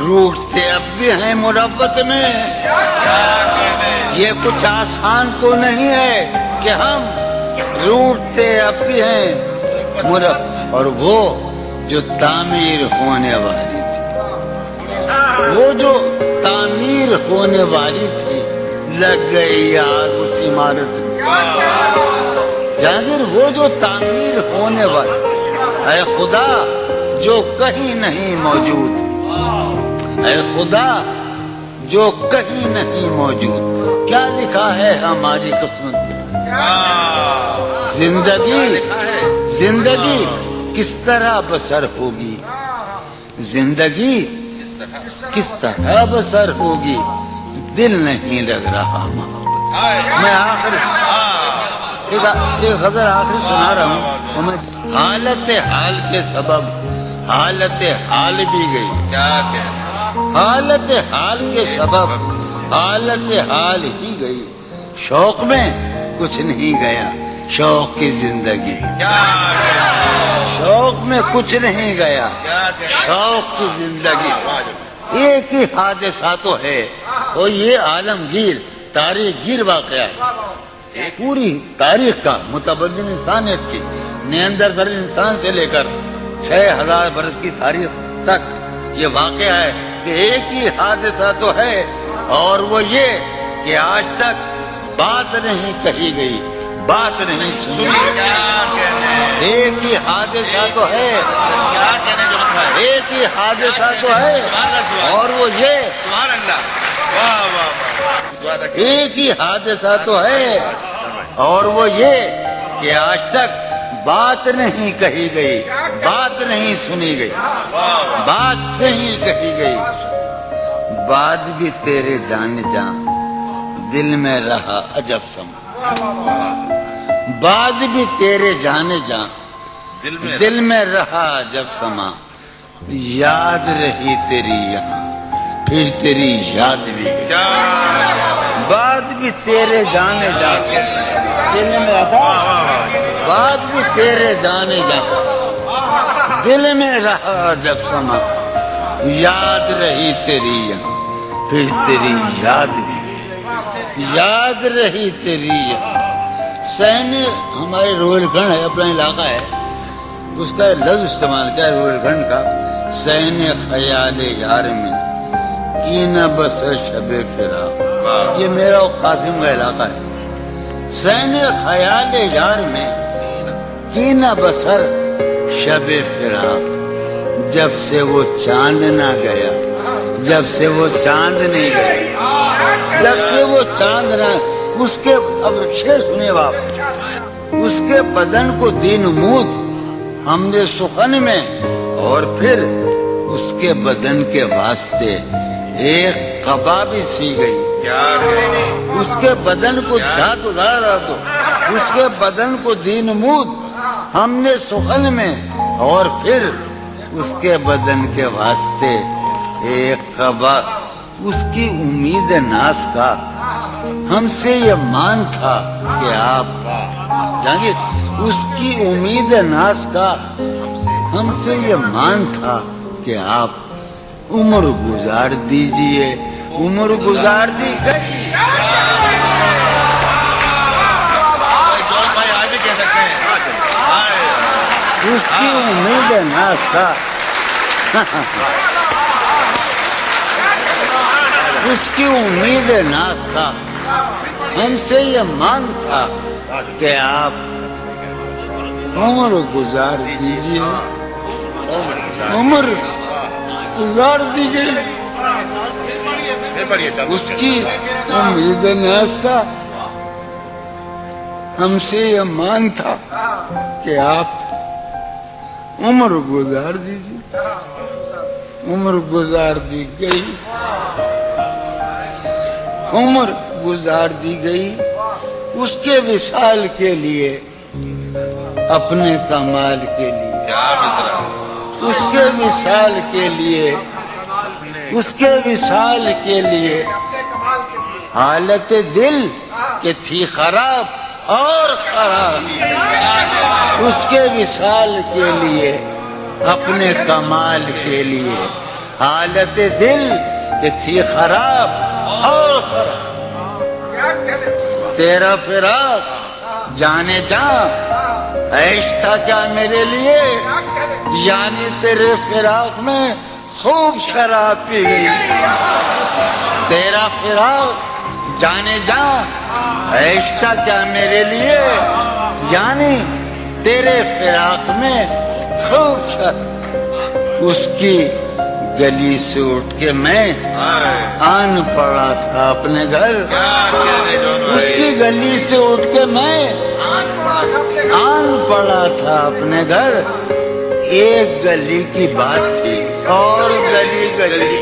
روٹتے اب بھی ہیں مروت میں. یہ کچھ آسان تو نہیں ہے کہ ہم روٹتے اب بھی ہیں مروت. اور وہ جو تعمیر ہونے والی تھی، وہ جو تعمیر ہونے والی تھی، لگ گئی آگ اس عمارت میں. جہانگیر وہ جو تعمیر ہونے والی، اے خدا جو کہیں نہیں موجود، اے خدا جو کہیں نہیں موجود، کیا لکھا ہے ہماری قسمت میں؟ زندگی کس طرح بسر ہوگی، زندگی کس طرح بسر ہوگی، دل نہیں لگ رہا محبت. میں ایک غزل آخری سنا رہا ہوں. میں حالت حال کے سبب حالت حال بھی گئی. حالت حال کے سبب حالت حال ہی گئی. شوق میں کچھ نہیں گیا، شوق کی زندگی. شوق میں کچھ نہیں گیا، شوق کی زندگی. ایک ہی حادثہ تو ہے، اور یہ عالمگیر تاریخ گیر واقعہ ہے. پوری تاریخ کا متبدل انسانیت کی، نیاندرتال انسان سے لے کر 6000 برس کی تاریخ تک یہ واقعہ ہے کہ ایک ہی حادثہ تو ہے، اور وہ یہ کہ آج تک بات نہیں کہی گئی، بات نہیں سنی. ایک ہی حادثہ تو ہے، ایک ہی حادثہ تو ہے، اور وہ یہ ایک ہی حادثہ تو ہے، اور وہ یہ کہ آج تک بات نہیں کہی گئی، بات نہیں سنی گئی، بات نہیں کہی گئی. بات بھی تیرے جان جان دل میں رہا عجب سما. بات بھی تیرے جانے جان دل میں رہا عجب سما. یاد رہی تیری یہاں پھر تیری یاد بھی گئی. بات بھی تیرے جانے جان دل میں رہا، بات بھی تیرے جانے جان دل میں رہا جب سما. یاد رہی تیری یہاں پھر تیری یاد بھی گئی. یاد رہی تیری یہاں. سین ہمارے روہیل کھنڈ ہے، اپنا علاقہ ہے، اس کا لفظ استعمال کیا روہیل کھنڈ کا. سین خیال یار میں کی نہ بس شب فراق. یہ میرا قاسم کا علاقہ ہے. سین خیال یار میں کی نہ بسر شب فراق. جب سے وہ چاند نہ گیا، جب سے وہ چاند نہیں گیا، جب سے وہ چاند نہ، اس کے اب شعر سنے باپ. اس کے بدن کو دین مود ہم نے سخن میں، اور پھر اس کے بدن کے واسطے ایک قبا بھی سی گئی. اس کے بدن کو دھات ادھارا دو، اس کے بدن کو دین مود ہم نے سخن میں، اور پھر اس کے بدن کے واسطے ایک قبا. اس کی امید ناز کا ہم سے یہ مان تھا کہ آپ جانگیر، اس کی امید ناز کا ہم سے یہ مان تھا کہ آپ عمر گزار دیجئے. عمر گزار دی گئی. اس کی امید ناز کا اس کی امید ناز کا ہم سے یہ مان تھا کہ آپ عمر گزار دیجئے. عمر گزار دیجئے. اس کی امید ناز کا ہم سے یہ مان تھا کہ آپ عمر گزار دیجئے. عمر گزار دی گئی، عمر گزار دی گئی. اس کے وصال کے لیے، اپنے کمال کے لیے، اس کے وصال کے لیے، اس کے وصال کے لیے حالت دل کہ تھی خراب اور خراب. اس کے وصال کے لیے، اپنے کمال کے لیے، حالت دل کہ تھی خراب اور خراب تیرا فراق جانے جا عیش تھا کیا میرے لیے یعنی تیرے فراق میں خوب شراب پی گئی تیرا فراق جانے جا عیش تھا کیا میرے لیے یعنی تیرے فراق میں خوب شراب اس کی گلی سے اٹھ کے میں آن پڑا تھا اپنے گھر اس کی گلی سے اٹھ کے میں آن پڑا تھا اپنے گھر ایک گلی کی بات تھی اور گلی گلی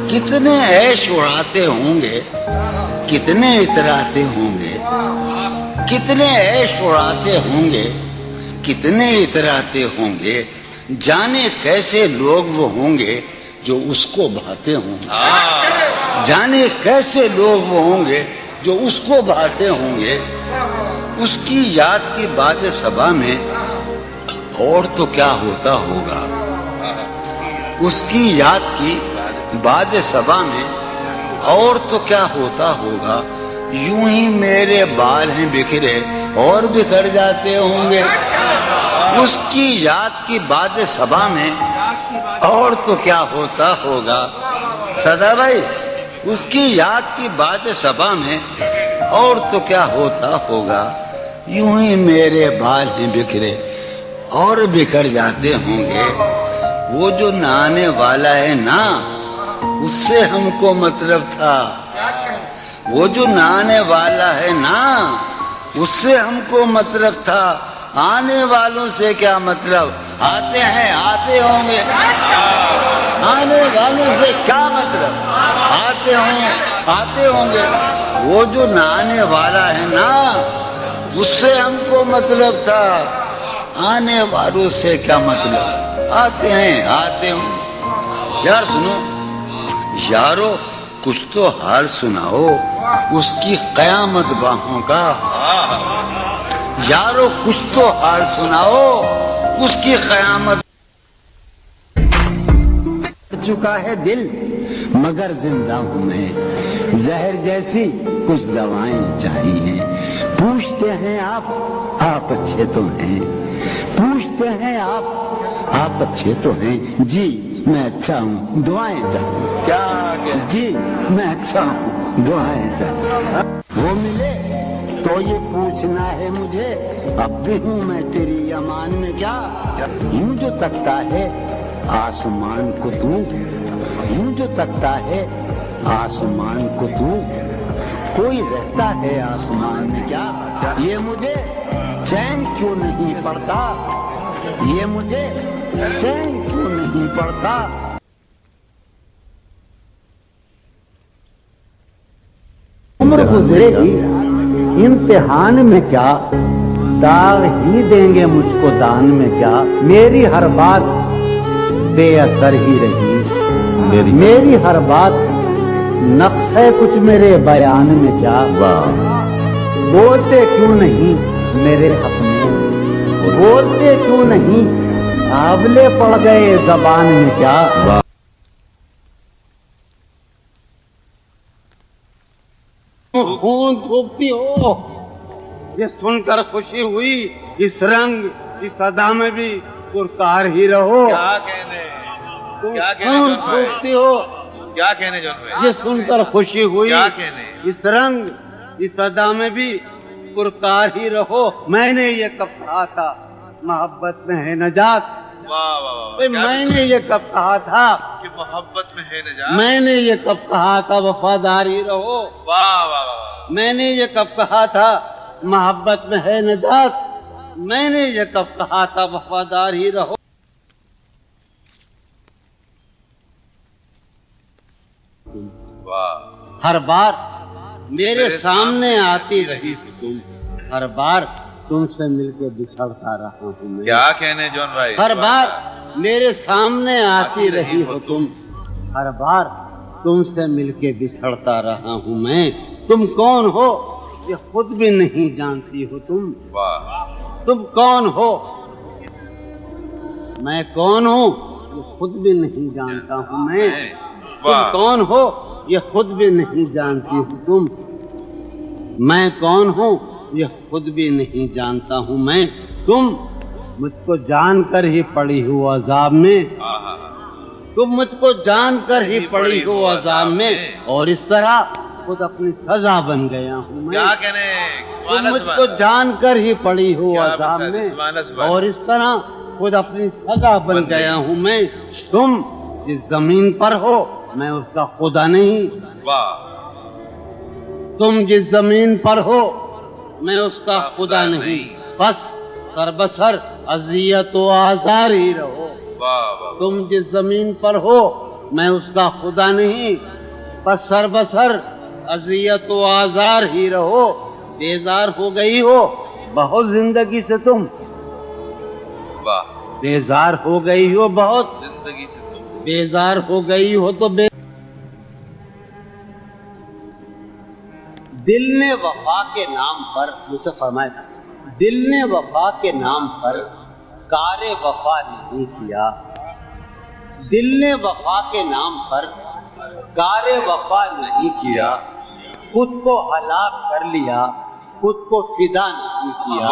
کتنے عیش اڑاتے ہوں گے کتنے اتراتے ہوں گے کتنے عیش اڑاتے ہوں گے کتنے اتراتے ہوں گے جانے کیسے لوگ وہ ہوں گے جو اس کو بھاتے ہوں گے جانے کیسے لوگ وہ ہوں گے جو اس کو بھاتے ہوں گے اس کی یاد کی بات صبا میں اور تو کیا ہوتا ہوگا اس کی یاد کی بعد صبا میں اور تو کیا ہوتا ہوگا یوں ہی میرے بال ہیں بکھرے اور بکھر جاتے ہوں گے اس کی یاد کی بعد صبا میں اور تو کیا ہوتا ہوگا سدا بھائی اس کی یاد کی بعد صبا میں اور تو کیا ہوتا ہوگا یوں ہی میرے بال ہیں بکھرے اور بکھر جاتے ہوں گے وہ جو نہانے والا ہے نا اس سے ہم کو مطلب تھا وہ جو نہانے والا ہے نا اس سے ہم کو مطلب تھا آنے والوں سے کیا مطلب آتے ہیں آتے ہوں گے آنے والوں سے کیا مطلب آتے ہوں گے وہ جو نہانے والا ہے نا اس سے ہم کو مطلب تھا آنے والوں سے کیا مطلب آتے ہیں آتے ہوں یار سنو یارو کچھ تو حال سناؤ اس کی قیامت باہوں کا یارو کچھ تو حال سناؤ اس کی قیامت چکا ہے دل مگر زندہ ہوں میں زہر جیسی کچھ دوائیں چاہیے پوچھتے ہیں آپ اچھے تو ہیں پوچھتے ہیں آپ اچھے تو ہیں جی میں اچھا ہوں دعائیں چاہوں کیا جی میں اچھا ہوں دعائیں چاہوں وہ ملے تو یہ پوچھنا ہے مجھے اب بھی ہوں میں تیری امان میں کیا یوں جو تکتا ہے آسمان کو تو یوں جو تکتا ہے آسمان کو تو کوئی رہتا ہے آسمان میں کیا یہ مجھے چین کیوں نہیں پڑتا یہ مجھے چین کیوں نہیں پڑتا عمر گزرے گی امتحان میں کیا داغ ہی دیں گے مجھ کو دان میں کیا میری ہر بات بے اثر ہی رہی میری ہر بات نقص ہے کچھ میرے بیان میں کیا بولتے کیوں نہیں میرے حق میں بولتے کیوں نہیں آبلے پڑ گئے زبان میں کیا خون تھوکتی ہو یہ سن کر خوشی ہوئی اس رنگ اس ادا میں بھی پرکار ہی رہو خون تھوکتی ہو کیا کہنے جو یہ سن کر خوشی ہوئی اس رنگ اس ادا میں بھی پرکار ہی رہو میں نے یہ کب کہا تھا محبت میں ہے نجات میں نے یہ کب کہا تھا کہ محبت میں ہے نجات میں نے یہ کب کہا تھا وفاداری رہو میں نے یہ کب کہا تھا محبت میں ہے نجات میں نے یہ کب کہا تھا وفادار ہی رہو؟ واہ ہر بار میرے سامنے آتی رہی ہو تم، ہر بار تم سے مل کے بچھڑتا رہا ہوں میں، کیا کہنے جون بھائی، ہر بار میرے سامنے آتی رہی ہو تم، ہر بار تم سے مل کے بچھڑتا رہا ہوں میں، تم کون ہو یہ خود بھی نہیں جانتی ہو تم، واہ تم کون ہو میں کون ہوں یہ خود بھی نہیں جانتا ہوں میں، تم واہ کون ہو یہ خود بھی نہیں جانتی ہو تم، میں کون ہوں یہ خود بھی نہیں جانتا ہوں میں، تم مجھ کو جان کر ہی پڑی ہو عذاب میں، آہا تم مجھ کو جان کر ہی پڑی ہو عذاب میں، اور اس طرح خود اپنی سزا بن گیا ہوں میں، کیا کہنے تم مجھ کو جان کر ہی پڑی ہو کیا عذاب بتا میں، سبحان اللہ، اور اس طرح خود اپنی سزا بن گیا ہوں میں، تم جس زمین پر ہو میں اس کا خدا نہیں، واہ تم جس زمین پر ہو میں اس کا خدا نہیں، بس سر بسر اذیت و آزار ہی رہو، واہ واہ تم جس زمین پر ہو میں اس کا خدا نہیں، بس سر بسر اذیت و آزار ہی رہو، بیزار ہو گئی ہو بہت زندگی سے تم، واہ بیزار ہو گئی ہو بہت، زندگی سے تم بیزار ہو گئی ہو تو دل نے وفا کے نام پر، مجھ سے فرمایا تھا، دل نے وفا کے نام پر کار وفا نہیں کیا، دل نے وفا کے نام پر کار وفا نہیں کیا، خود کو ہلاک کر لیا، خود کو فدا نہیں کیا۔